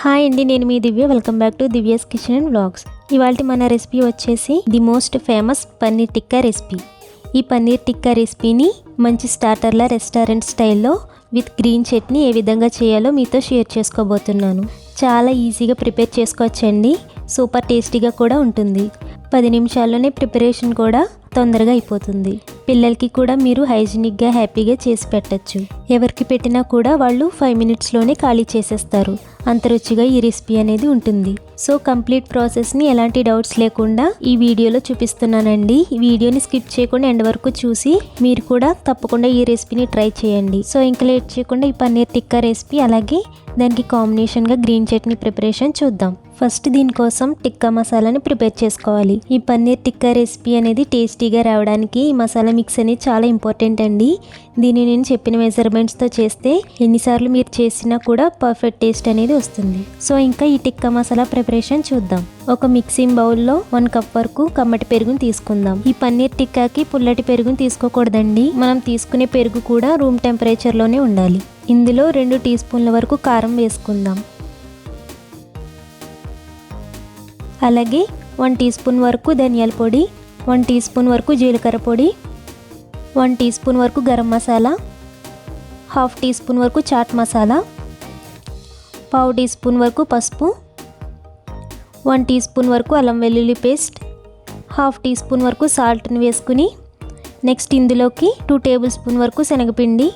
Hi అండి, నేను మీ Divya. Welcome back to Divya's kitchen and vlogs. ఇవాళ మన రెసిపీ వచ్చేసి the most famous paneer tikka recipe. ఈ పన్నీర్ టిక్కా రెసిపీని మంచి స్టార్టర్లా రెస్టారెంట్ స్టైల్లో విత్ గ్రీన్ చట్నీ ఏ విధంగా చేయాలో మీతో షేర్ చేసుకోబోతున్నాను. చాలా ఈజీగా ప్రిపేర్ చేసుకోవచ్చండి. సూపర్ టేస్టీగా కూడా ఉంటుంది. 10 నిమిషాల్లోనే ప్రిపరేషన్ కూడా తొందరగా అయిపోతుంది. పిల్లలకి కూడా మీరు హైజీనిక్గా హ్యాపీగా చేసి పెట్టచ్చు. ఎవరికి పెట్టినా కూడా వాళ్ళు 5 మినిట్స్లోనే ఖాళీ చేసేస్తారు. అంత రుచిగా ఈ రెసిపీ అనేది ఉంటుంది. సో కంప్లీట్ ప్రాసెస్ని ఎలాంటి డౌట్స్ లేకుండా ఈ వీడియోలో చూపిస్తున్నానండి. ఈ వీడియోని స్కిప్ చేయకుండా ఎండ్ వరకు చూసి మీరు కూడా తప్పకుండా ఈ రెసిపీని ట్రై చేయండి. సో ఇంకా లేట్ చేయకుండా ఈ పన్నీర్ టిక్కా రెసిపీ అలాగే దానికి కాంబినేషన్గా గ్రీన్ చట్నీ ప్రిపరేషన్ చూద్దాం. ఫస్ట్ దీనికోసం టిక్కా మసాలాని ప్రిపేర్ చేసుకోవాలి. ఈ పన్నీర్ టిక్కా రెసిపీ అనేది టేస్టీగా రావడానికి ఈ మసాలా మిక్స్ అనేది చాలా ఇంపార్టెంట్ అండి. దీన్ని నేను చెప్పిన మెజర్మెంట్స్తో చేస్తే ఎన్నిసార్లు మీరు చేసినా కూడా పర్ఫెక్ట్ టేస్ట్ అనేది వస్తుంది. సో ఇంకా ఈ టిక్కా మసాలా ప్రిపరేషన్ చూద్దాం. ఒక మిక్సింగ్ బౌల్లో 1 కప్ వరకు కమ్మటి పెరుగుని తీసుకుందాం. ఈ పన్నీర్ టిక్కాకి పుల్లటి పెరుగుని తీసుకోకూడదండి. మనం తీసుకునే పెరుగు కూడా రూమ్ టెంపరేచర్లోనే ఉండాలి. ఇందులో 2 టీ స్పూన్ల వరకు కారం వేసుకుందాం. అలాగే 1 టీ స్పూన్ వరకు ధనియాల పొడి, 1 టీ స్పూన్ వరకు జీలకర్ర పొడి, 1 టీ స్పూన్ వరకు గరం మసాలా, 1/2 టీ స్పూన్ వరకు చాట్ మసాలా, 1/2 టీ స్పూన్ వరకు పసుపు, 1 టీ స్పూన్ వరకు అల్లం వెల్లుల్లి పేస్ట్, 1/2 టీ స్పూన్ వరకు సాల్ట్ని వేసుకుని నెక్స్ట్ ఇందులోకి 2 టేబుల్ స్పూన్ వరకు శనగపిండి,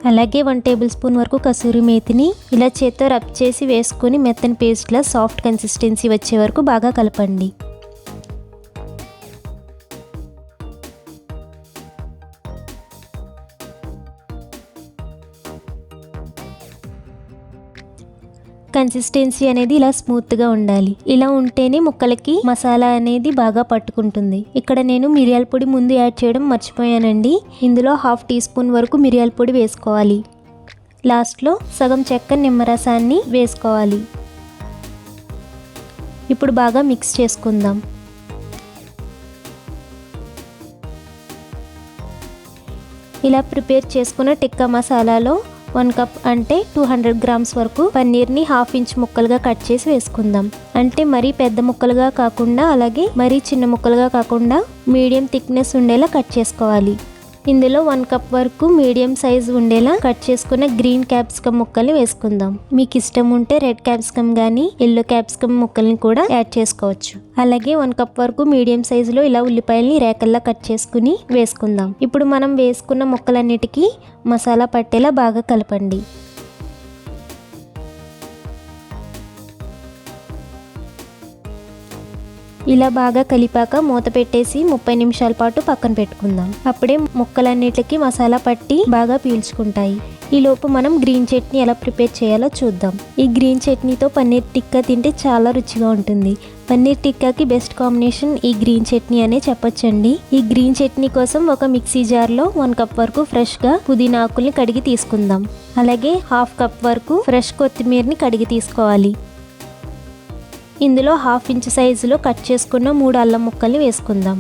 అలాగే 1 టేబుల్ స్పూన్ వరకు కసూరి మేతిని ఇలా చేత్తో రబ్ చేసి వేసుకొని మెత్తని పేస్ట్లా సాఫ్ట్ కన్సిస్టెన్సీ వచ్చే వరకు బాగా కలపండి. కన్సిస్టెన్సీ అనేది ఇలా స్మూత్గా ఉండాలి. ఇలా ఉంటేనే ముక్కలకి మసాలా అనేది బాగా పట్టుకుంటుంది. ఇక్కడ నేను మిరియాల పొడి ముందు యాడ్ చేయడం మర్చిపోయానండి. ఇందులో 1/2 టీ స్పూన్ వరకు మిరియాల పొడి వేసుకోవాలి. లాస్ట్లో సగం చెక్క నిమ్మరసాన్ని వేసుకోవాలి. ఇప్పుడు బాగా మిక్స్ చేసుకుందాం. ఇలా ప్రిపేర్ చేసుకున్న టిక్కా మసాలాలో 1 కప్ అంటే 200 గ్రామ్స్ వరకు పన్నీర్ని 1/2 ఇంచ్ ముక్కలుగా కట్ చేసి వేసుకుందాం. అంటే మరీ పెద్ద ముక్కలుగా కాకుండా అలాగే మరీ చిన్న ముక్కలుగా కాకుండా మీడియం థిక్నెస్ ఉండేలా కట్ చేసుకోవాలి. ఇందులో 1 కప్ వరకు మీడియం సైజ్ ఉండేలా కట్ చేసుకున్న గ్రీన్ క్యాప్సికమ్ ముక్కల్ని వేసుకుందాం. మీకు ఇష్టం ఉంటే రెడ్ క్యాప్సికమ్ కానీ ఎల్లో క్యాప్సికమ్ ముక్కల్ని కూడా యాడ్ చేసుకోవచ్చు. అలాగే 1 కప్ వరకు మీడియం సైజులో ఇలా ఉల్లిపాయల్ని రేకల్లా కట్ చేసుకుని వేసుకుందాం. ఇప్పుడు మనం వేసుకున్న ముక్కలన్నిటికీ మసాలా పట్టేలా బాగా కలపండి. ఇలా బాగా కలిపాక మూత పెట్టేసి 30 నిమిషాల పాటు పక్కన పెట్టుకుందాం. అప్పుడే ముక్కలన్నిటికీ మసాలా పట్టి బాగా పీల్చుకుంటాయి. ఈలోపు మనం గ్రీన్ చట్నీ ఎలా ప్రిపేర్ చేయాలో చూద్దాం. ఈ గ్రీన్ చట్నీతో పన్నీర్ టిక్కా తింటే చాలా రుచిగా ఉంటుంది. పన్నీర్ టిక్కాకి బెస్ట్ కాంబినేషన్ ఈ గ్రీన్ చట్నీ అనే చెప్పొచ్చండి. ఈ గ్రీన్ చట్నీ కోసం ఒక మిక్సీ జార్లో 1 కప్ వరకు ఫ్రెష్గా పుదీనా ఆకుల్ని కడిగి తీసుకుందాం. అలాగే 1/2 కప్ వరకు ఫ్రెష్ కొత్తిమీరని కడిగి తీసుకోవాలి. ఇందులో 1/2 ఇంచ్ సైజులో కట్ చేసుకున్న 3 అల్లం ముక్కల్ని వేసుకుందాం.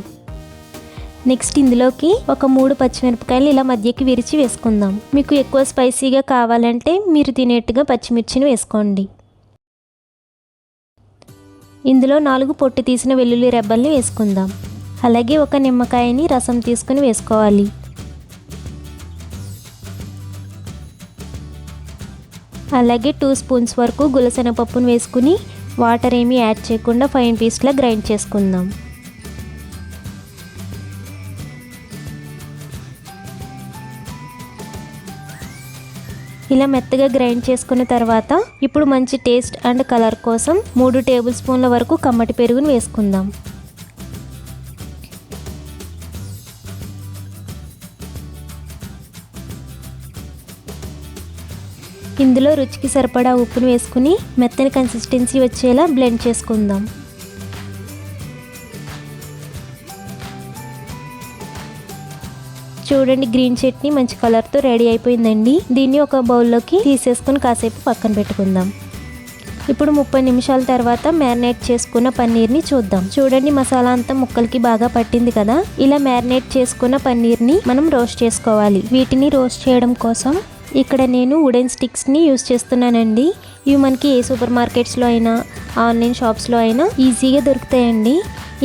నెక్స్ట్ ఇందులోకి ఒక 3 పచ్చిమిరపకాయలు ఇలా మధ్యకి విరిచి వేసుకుందాం. మీకు ఎక్కువ స్పైసీగా కావాలంటే మీరు తినేట్టుగా పచ్చిమిర్చిని వేసుకోండి. ఇందులో 4 పొట్టు తీసిన వెల్లుల్లి రెబ్బల్ని వేసుకుందాం. అలాగే ఒక నిమ్మకాయని రసం తీసుకుని వేసుకోవాలి. అలాగే 2 స్పూన్స్ వరకు గులశనగపప్పును వేసుకుని వాటర్ ఏమీ యాడ్ చేయకుండా ఫైన్ పీస్లా గ్రైండ్ చేసుకుందాం. ఇలా మెత్తగా గ్రైండ్ చేసుకున్న తర్వాత ఇప్పుడు మంచి టేస్ట్ అండ్ కలర్ కోసం 3 టేబుల్ స్పూన్ల వరకు కమ్మటి పెరుగును వేసుకుందాం. ఇందులో రుచికి సరిపడా ఉప్పును వేసుకుని మెత్తని కన్సిస్టెన్సీ వచ్చేలా బ్లెండ్ చేసుకుందాం. చూడండి, గ్రీన్ చట్నీ మంచి కలర్తో రెడీ అయిపోయిందండి. దీన్ని ఒక బౌల్లోకి తీసేసుకుని కాసేపు పక్కన పెట్టుకుందాం. ఇప్పుడు 30 నిమిషాల తర్వాత మ్యారినేట్ చేసుకున్న పన్నీర్ని చూద్దాం. చూడండి, మసాలా అంతా ముక్కలకి బాగా పట్టింది కదా. ఇలా మ్యారినేట్ చేసుకున్న పన్నీర్ని మనం రోస్ట్ చేసుకోవాలి. వీటిని రోస్ట్ చేయడం కోసం ఇక్కడ నేను వుడెన్ స్టిక్స్ని యూస్ చేస్తున్నానండి. ఇవి మనకి ఏ సూపర్ మార్కెట్స్లో అయినా ఆన్లైన్ షాప్స్లో అయినా ఈజీగా దొరుకుతాయండి.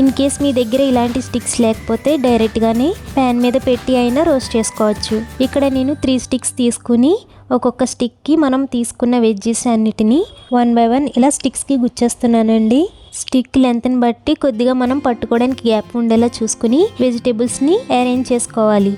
ఇన్ కేస్ మీ దగ్గర ఇలాంటి స్టిక్స్ లేకపోతే డైరెక్ట్గానే ప్యాన్ మీద పెట్టి అయినా రోస్ట్ చేసుకోవచ్చు. ఇక్కడ నేను 3 స్టిక్స్ తీసుకుని ఒక్కొక్క స్టిక్కి మనం తీసుకున్న వెజ్జెస్ అన్నిటినీ 1 బై 1 ఇలా స్టిక్స్కి గుచ్చేస్తున్నానండి. స్టిక్ లెంత్ని బట్టి కొద్దిగా మనం పట్టుకోవడానికి గ్యాప్ ఉండేలా చూసుకుని వెజిటేబుల్స్ని అరేంజ్ చేసుకోవాలి.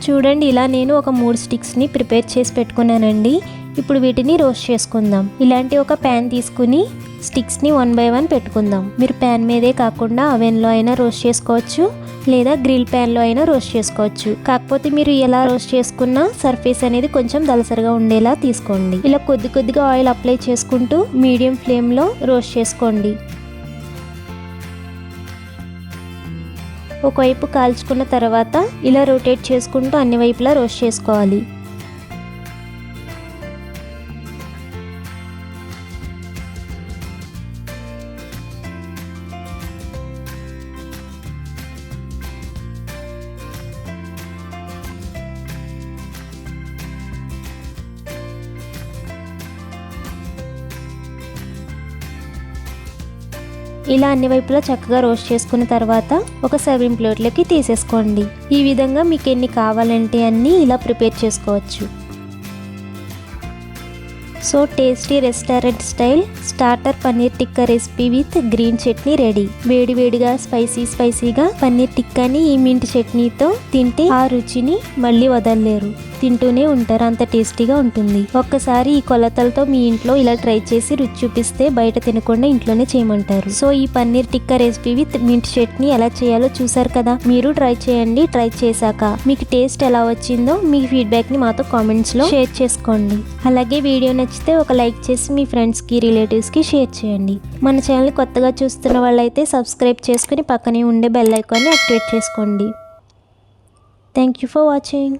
చూడండి, ఇలా నేను ఒక 3 స్టిక్స్ని ప్రిపేర్ చేసి పెట్టుకున్నానండి. ఇప్పుడు వీటిని రోస్ట్ చేసుకుందాం. ఇలాంటి ఒక ప్యాన్ తీసుకుని స్టిక్స్ని 1 బై 1 పెట్టుకుందాం. మీరు ప్యాన్ మీదే కాకుండా అవెన్లో అయినా రోస్ట్ చేసుకోవచ్చు, లేదా గ్రిల్ ప్యాన్లో అయినా రోస్ట్ చేసుకోవచ్చు. కాకపోతే మీరు ఎలా రోస్ట్ చేసుకున్నా సర్ఫేస్ అనేది కొంచెం దలసరిగా ఉండేలా తీసుకోండి. ఇలా కొద్దిగా ఆయిల్ అప్లై చేసుకుంటూ మీడియం ఫ్లేమ్లో రోస్ట్ చేసుకోండి. ఒకవైపు కాల్చుకున్న తర్వాత ఇలా రొటేట్ చేసుకుంటూ అన్ని వైపులా రోస్ట్ చేసుకోవాలి. ఇలా అన్ని వైపులా చక్కగా రోస్ట్ చేసుకున్న తర్వాత ఒక సర్వింగ్ ప్లేట్లోకి తీసేసుకోండి. ఈ విధంగా మీకు ఎన్ని కావాలంటే అన్నీ ఇలా ప్రిపేర్ చేసుకోవచ్చు. So tasty restaurant style starter paneer tikka recipe with green chutney ready. వేడివేడిగా స్పైసీగా పన్నీర్ టిక్కాని ఈ మింట్ చట్నీతో తింటే ఆ రుచిని మళ్ళీ వదలలేరు. తింటూనే ఉంటారు, అంత టేస్టీగా ఉంటుంది. ఒక్కసారి ఈ కొలతలతో మీ ఇంట్లో ఇలా ట్రై చేసి రుచి చూపిస్తే బయట తినకుండా ఇంట్లోనే చేయమంటారు. సో ఈ paneer tikka recipe with mint chutney ఎలా చేయాలో చూసారు కదా. మీరు ట్రై చేయండి. ట్రై చేశాక మీకు టేస్ట్ ఎలా వచ్చిందో మీ ఫీడ్బ్యాక్ని మాతో కామెంట్స్లో షేర్ చేసుకోండి. అలాగే వీడియో నచ్చితే ఒక లైక్ చేసి మీ ఫ్రెండ్స్కి రిలేటివ్స్కి షేర్ చేయండి. మన ఛానల్ కొత్తగా చూస్తున్న వాళ్ళైతే సబ్స్క్రైబ్ చేసుకుని పక్కనే ఉండే బెల్ ఐకాన్ని యాక్టివేట్ చేసుకోండి. Thank you for watching.